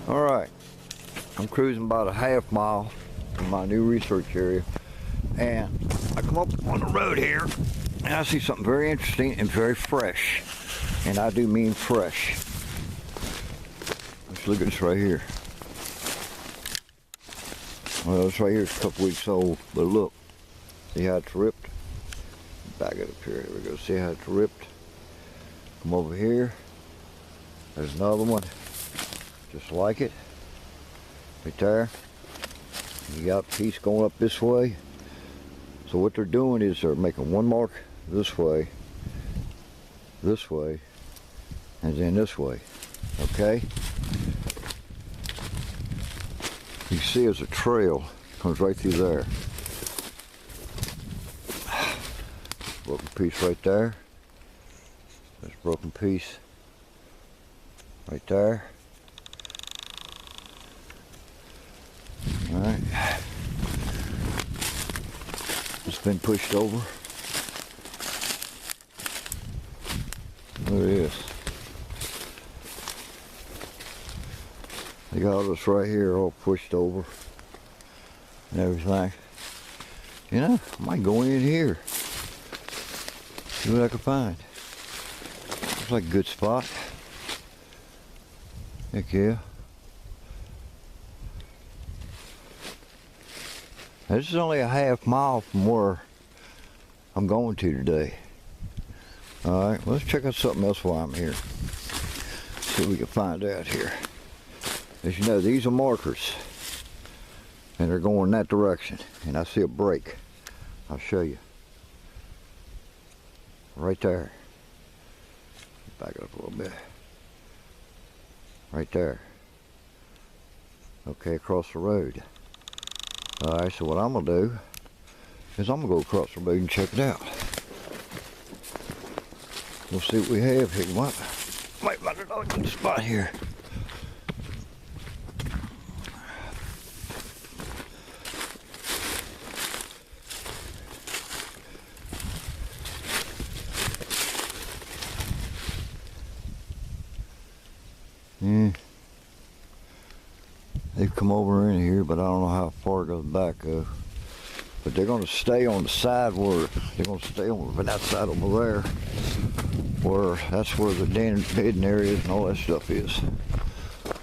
Alright, I'm cruising about a half mile from my new research area, and I come up on the road here and I see something very interesting and very fresh, and I do mean fresh. Let's look at this right here. Well, this right here is a couple weeks old, but look, see how it's ripped? Back it up here, there we go, see how it's ripped? Come over here, there's another one just like it right there. You got a piece going up this way. So what they're doing is they're making one mark this way, and then this way. Okay, you can see there's a trail comes right through there. Broken piece right there. There's a broken piece right there. Alright, it's been pushed over. There it is. They got this right here all pushed over and everything. You know, I might go in here, see what I can find. Looks like a good spot. Heck yeah. This is only a half mile from where I'm going to today. Alright, let's check out something else while I'm here. See what we can find out here. As you know, these are markers, and they're going that direction. And I see a break. I'll show you. Right there. Back it up a little bit. Right there. Okay, across the road. Alright, so what I'm going to do is I'm going to go across the road and check it out. We'll see what we have here. Might find another good spot here. They've come over in here, but I don't know how far it goes back. But they're going to stay on the side where they're going to stay on that side over there, where that's where the bedding areas and all that stuff is.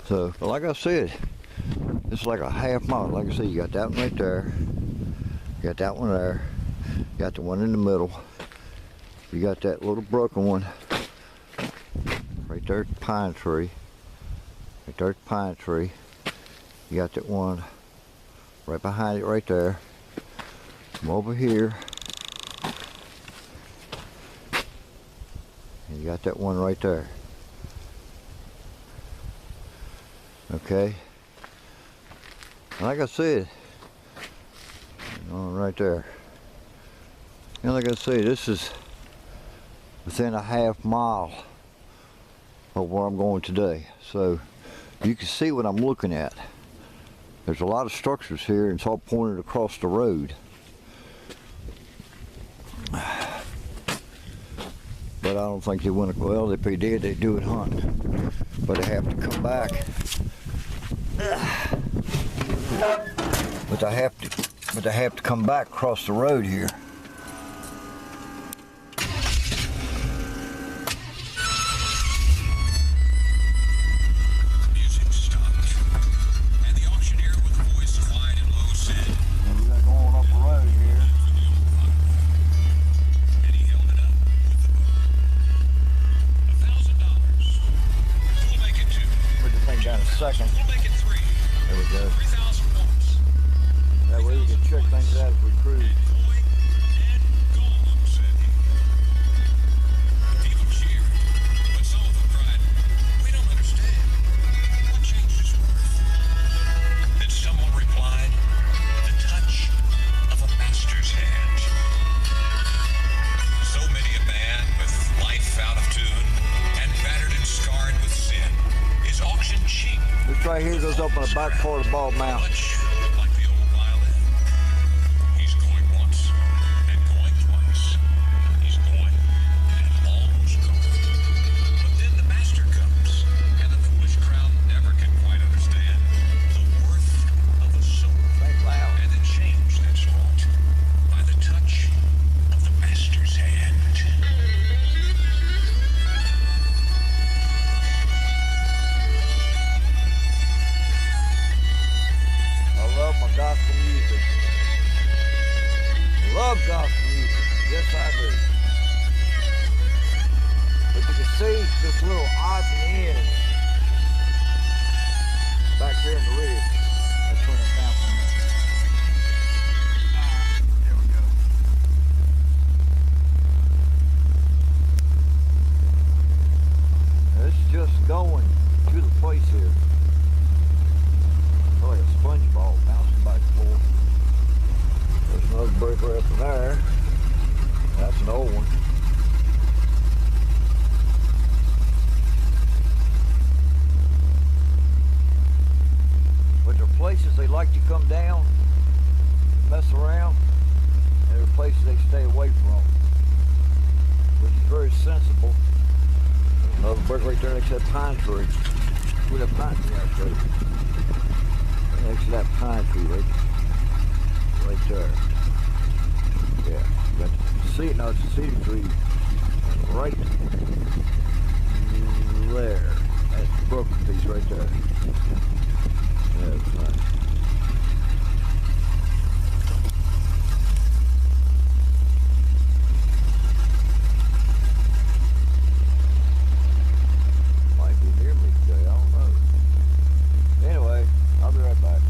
So, but like I said, it's like a half mile. Like I said, you got that one right there, you got that one there, you got the one in the middle, you got that little broken one right there at the pine tree. Right there at the pine tree. You got that one right behind it right there. Come over here. And you got that one right there. Okay. Like I said, right there. And like I say, this is within a half mile of where I'm going today. So you can see what I'm looking at. There's a lot of structures here, and it's all pointed across the road. But I don't think they went, well, if they did, they'd do it hunting. But they have to come back. But they have to come back across the road here. Second. There we go. That way we can check things out as we cruise. Right here goes up on the back part of the bald mount. Like the old violin. He's going once and going twice. He's going and almost going. But then the master comes, and the foolish crowd never can quite understand. gospel music. Love gospel music. Yes, I do. But you can see this little odds and ends back there in the ridge. Let's turn it down for a minute. There we go. It's just going to the place here. Probably a sponge ball bouncing back and forth. There's another breaker up in there. That's an old one. But there are places they like to come down, mess around, and there are places they stay away from, which is very sensible. There's another brick right there next to that pine tree. Where that pine tree I showed you. Next to that pine tree right there. Yeah, you got to see it now. It's a cedar tree right there. That's the broken piece right there. Yeah, it's nice. Might be near me today, I don't know. Anyway, I'll be right back.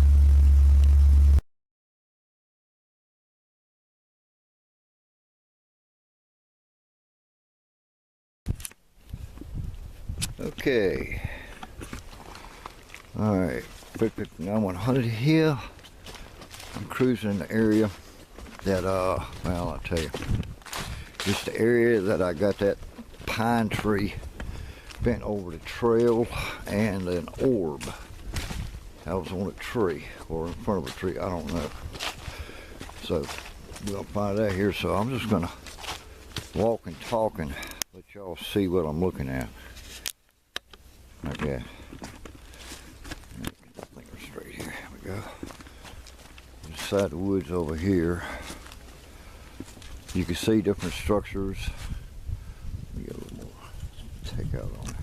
Okay. Alright. Quick 9-100 here. I'm cruising in the area that, well, I'll tell you. Just the area that I got that pine tree bent over the trail and an orb. I was on a tree or in front of a tree, I don't know. So we're gonna find out here. So I'm just gonna walk and talk and let y'all see what I'm looking at. Okay. Get the finger straight here. Here we go. Inside the woods over here, you can see different structures. Let me get a little more take out on it.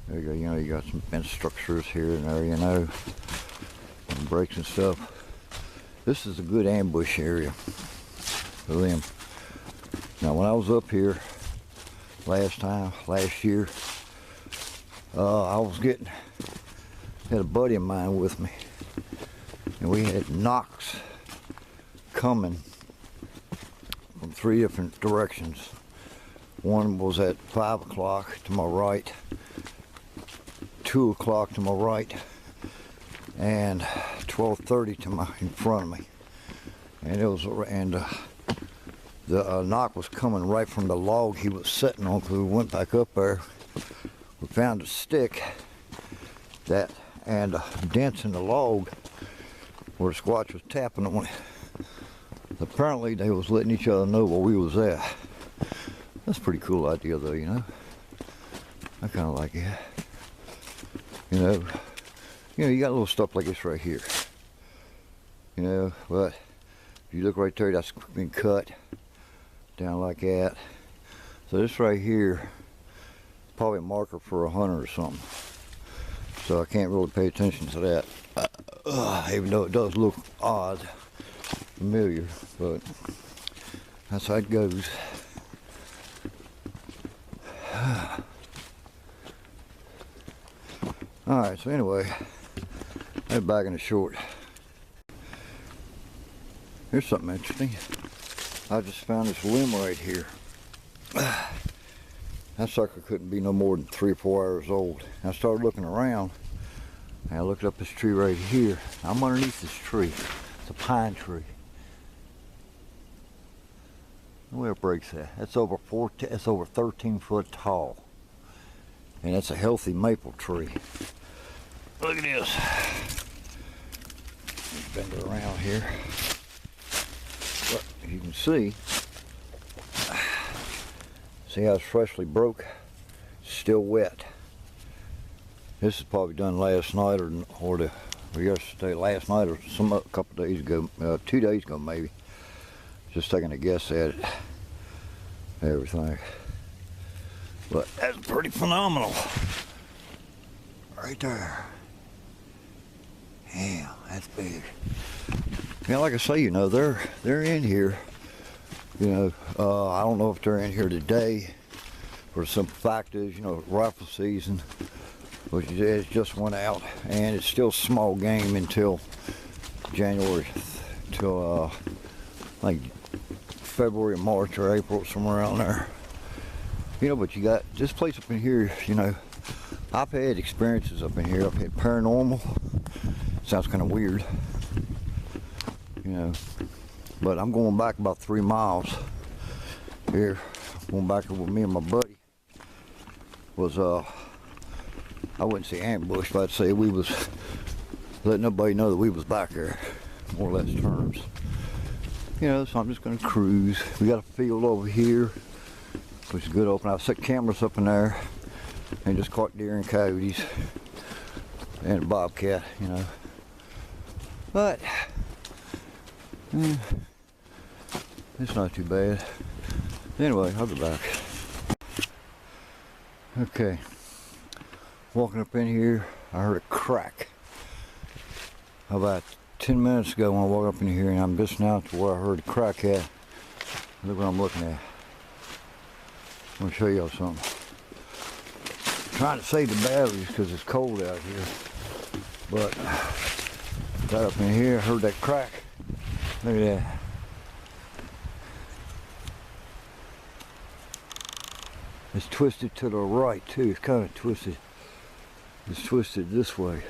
There you go. You know, you got some bent structures here and there, you know, and breaks and stuff. This is a good ambush area for them. Now, when I was up here last year, I was had a buddy of mine with me, and we had knocks coming from 3 different directions. One was at 5 o'clock to my right, 2 o'clock to my right, and 12:30 in front of me. And it was the knock was coming right from the log he was sitting on. Because we went back up there, we found a stick and dents in the log where the squatch was tapping on it. Apparently they was letting each other know where we was at. That's a pretty cool idea though, you know. I kind of like it. You know, you got little stuff like this right here. You know, but if you look right there, that's been cut down like that. So this right here, probably a marker for a hunter or something. So I can't really pay attention to that, even though it does look odd, familiar, but that's how it goes. Alright, so anyway, head back in the short. Here's something interesting. I just found this limb right here. That sucker couldn't be no more than 3 or 4 hours old. I started looking around, and I looked up this tree right here. I'm underneath this tree. It's a pine tree. Where it breaks at? It's over 13 foot tall, and it's a healthy maple tree. Look at this. Bend it around here. But you can see how it's freshly broke, still wet. This is probably done last night or yesterday, last night or a couple days ago, 2 days ago maybe. Just taking a guess at it, everything. But that's pretty phenomenal. Right there. Yeah, that's big. Yeah, like I say, you know, they're in here. You know, I don't know if they're in here today. For the simple fact is, you know, rifle season, which is just went out, and it's still small game until January, till like February, March, or April, somewhere around there. You know, but you got this place up in here. You know, I've had experiences up in here. I've had paranormal. Sounds kind of weird, you know, but I'm going back about 3 miles here. Going back with me and my buddy. Was I wouldn't say ambushed, but I'd say we was letting nobody know that we was back there, more or less terms. You know, so I'm just gonna cruise. We got a field over here, which is good open. I set cameras up in there and just caught deer and coyotes and a bobcat, you know. But it's not too bad. Anyway, I'll be back. Okay, walking up in here, I heard a crack about 10 minutes ago when I walked up in here, and I'm just now to where I heard a crack at. Look what I'm looking at. I'm gonna show y'all something. I'm trying to save the batteries because it's cold out here, but got up in here, heard that crack. Look at that. It's twisted to the right too. It's kind of twisted. It's twisted this way.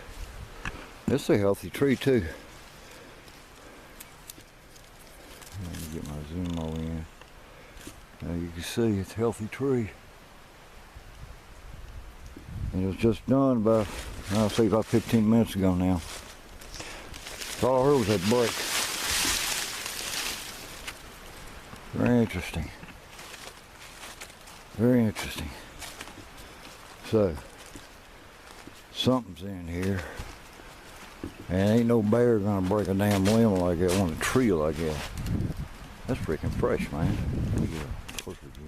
It's a healthy tree too. Let me get my zoom all in. Now you can see it's a healthy tree. And it was just done about, I'll say about 15 minutes ago now. So all I heard was that break. Very interesting. Very interesting. So, something's in here. And ain't no bear gonna break a damn limb like that on a tree like that. That's freaking fresh, man. Look at that. Look at that.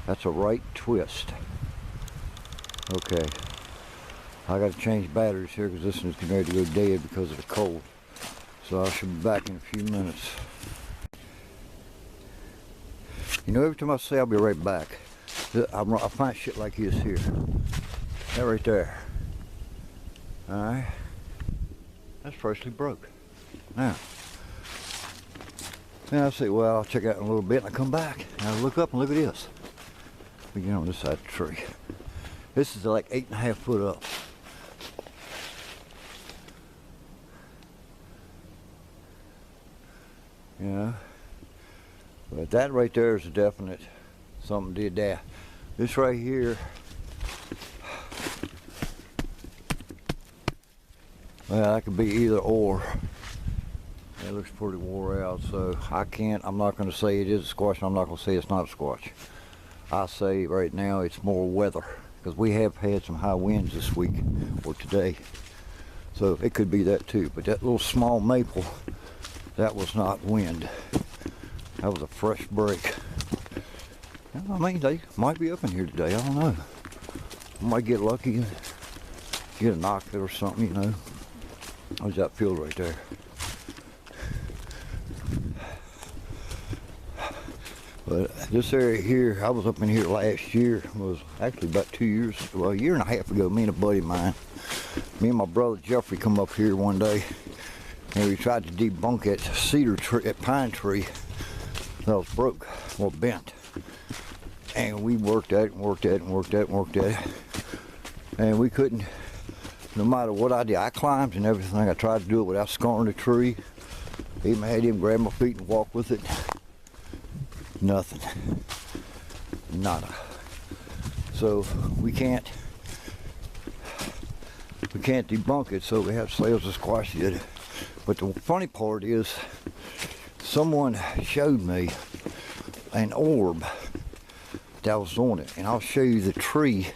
That's a right twist. Okay. I gotta change batteries here because this one's getting ready to go dead because of the cold. So I should be back in a few minutes. You know, every time I say I'll be right back, I find shit like this here. That right there. Alright. That's freshly broke. Now I say, well, I'll check out in a little bit, and I come back and I look up and look at this. We get on this side of the tree. This is like 8.5 foot up. You know, but that right there is a definite something did that. This right here, well, that could be either or. It looks pretty wore out, so I'm not going to say it is a squash, and I'm not going to say it's not a squash. I say right now it's more weather, because we have had some high winds this week, or today. So it could be that too, but that little small maple, that was not wind. That was a fresh break. I mean, they might be up in here today. I don't know. I might get lucky and get a knock or something, you know. There's that field right there. But this area here, I was up in here last year. Was actually about 2 years, well, a year and a half ago. Me and a buddy of mine, me and my brother Jeffrey, come up here one day, and we tried to debunk that cedar tree, that pine tree that was broke or bent. And we worked at it and worked at it and worked at it and worked at it. And we couldn't, no matter what I did, I climbed and everything. I tried to do it without scarring the tree. Even had him grab my feet and walk with it. Nothing. Nada. So we can't debunk it, so we have to say it was a squash did. But the funny part is, someone showed me an orb that was on it, and I'll show you the tree,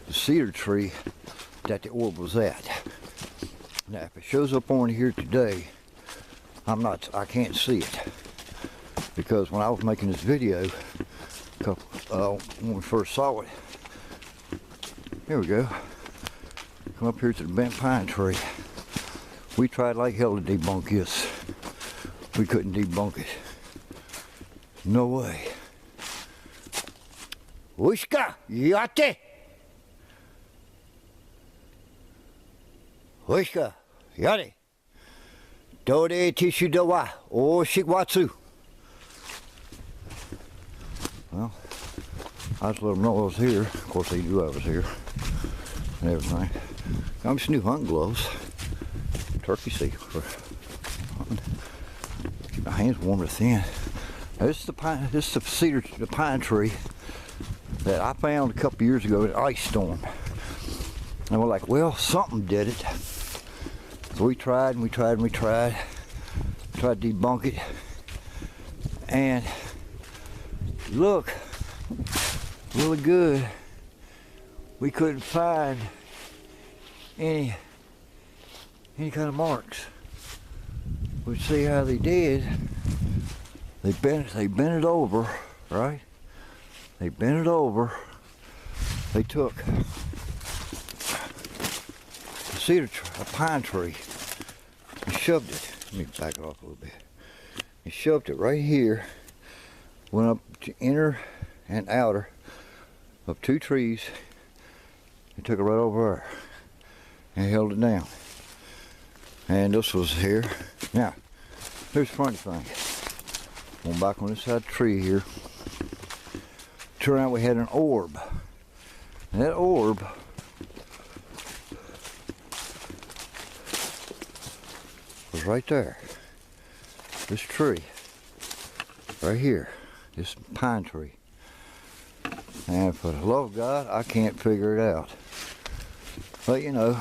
the cedar tree that the orb was at. Now if it shows up on here today, I can't see it, because when I was making this video a when we first saw it. Here we go. Come up here to the bent pine tree. We tried like hell to debunk this. We couldn't debunk it. No way. Wishka, yate. Wishka, yate. Dode tishu dawa, o shikwatsu. Well, I just let them know I was here. Of course, they knew I was here and everything. Got me some new hunting gloves. Turkey seat for hunting. Keep my hands warm to thin. Now, this is the pine. This is the pine tree that I found a couple years ago in an ice storm. And we're like, well, something did it. So we tried and we tried and we tried. Tried to debunk it. And look, really good. We couldn't find any kind of marks. We see how they did. They bent it over, right? They bent it over. They took a pine tree and shoved it. Let me back it off a little bit. He shoved it right here. Went up to inner and outer of two trees. He took it right over there and held it down. And this was here. Now, here's the funny thing. Going back on this side of the tree here. Turned out we had an orb. And that orb was right there. This tree. Right here. This pine tree. And for the love of God, I can't figure it out. But you know,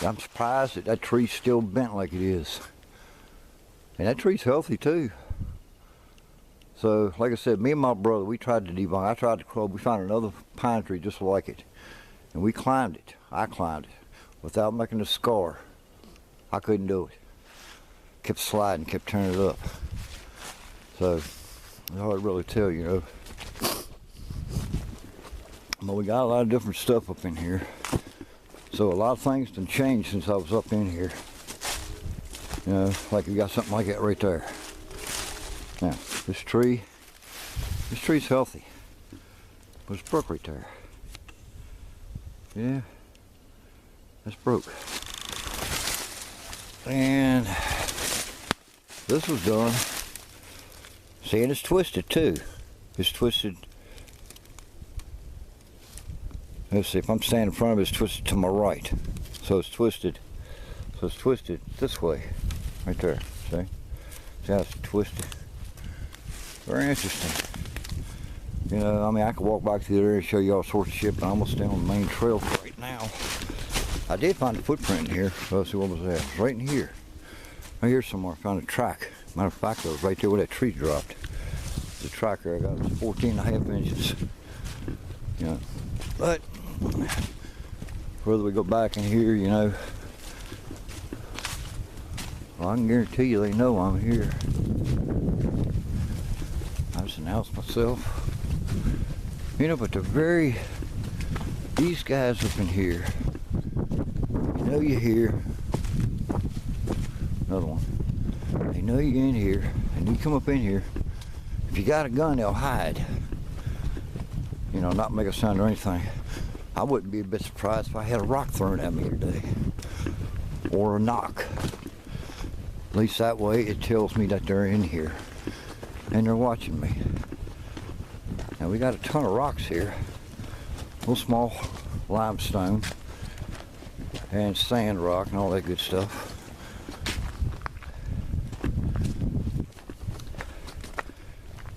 I'm surprised that that tree's still bent like it is. And that tree's healthy too. So, like I said, me and my brother, we tried to debunk. I tried to crawl. We found another pine tree just like it. And we climbed it. I climbed it. Without making a scar. I couldn't do it. Kept sliding, kept turning it up. So, that's all I really tell you, you know. But we got a lot of different stuff up in here. So a lot of things done changed since I was up in here. You know, like you got something like that right there. Now, this tree's healthy. But it's broke right there. Yeah, that's broke. And this was done. See, and it's twisted too. It's twisted. Let's see, if I'm standing in front of it, it's twisted to my right. So it's twisted. So it's twisted this way. Right there. See? See how it's twisted? Very interesting. You know, I mean, I could walk back through there and show you all sorts of shit, but I'm almost stay on the main trail right now. I did find a footprint in here. So let's see, what was that? It was right in here. Right here somewhere, I found a track. Matter of fact, it was right there where that tree dropped. The track there I got was 14.5 inches. You know, but whether we go back in here, you know, well, I can guarantee you they know I'm here. I just announced myself. You know, but these guys up in here, you know you're here. Another one. They know you're in here, and you come up in here. If you got a gun, they'll hide. You know, not make a sound or anything. I wouldn't be a bit surprised if I had a rock thrown at me today. Or a knock. At least that way it tells me that they're in here. And they're watching me. Now we got a ton of rocks here. Little small limestone. And sand rock and all that good stuff.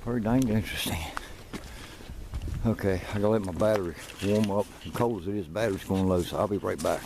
Very dang interesting. Okay, I gotta let my battery warm up. As cold as it is, the battery's going low, so I'll be right back.